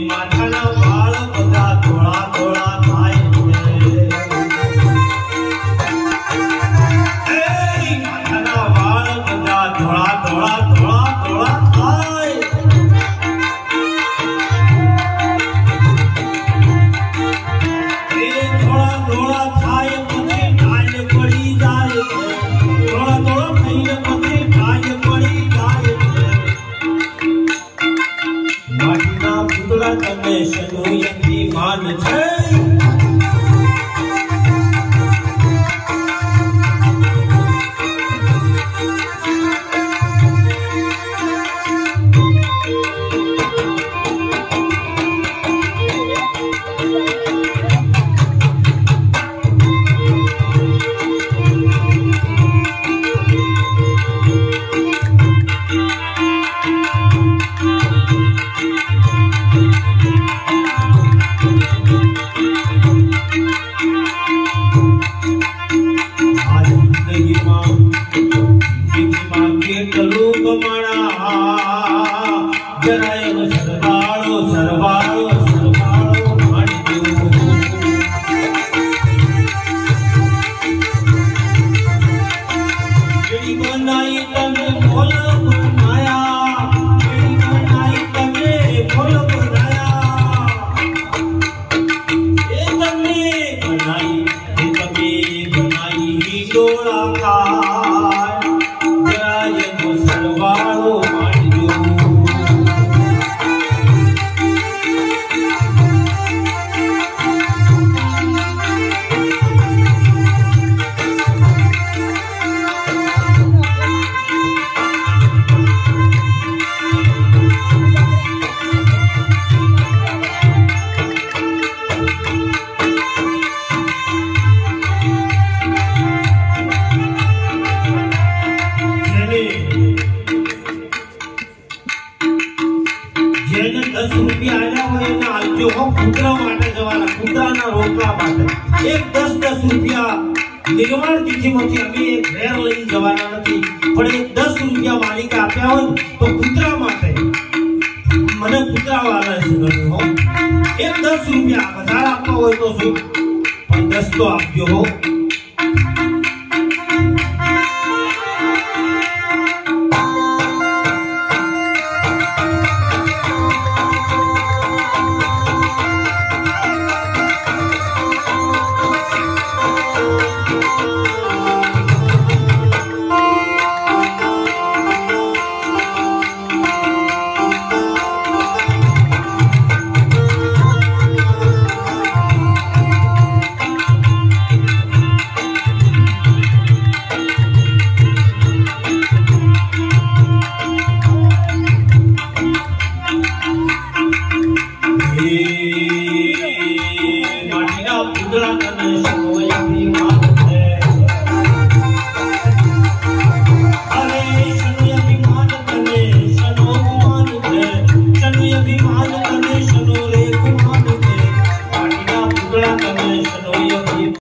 માથાના વાળ બધા ધોળા ધોળા થાય છે માથાના વાળ બધા ધોળા ધોળા ધોળા ધોળા થાય ધોળા ધોળા થાય પછી ઢાલ પડી જાય ધોળા ધોળા થઈને પછી ઢાલ પડી જાય માટીના પુતળા તમે શનુયથી માન છે निर्माण तिथि में अभी एक घेर लई जवाना नहीं पण एक 10 रुपया मालिक आप्या हो तो पुत्रा माटे मने पुत्रा वाला है हो एक 10 रुपया વધારે આપવા હોય તો શું પણ 10 તો આપજો હો माटीना पुतळा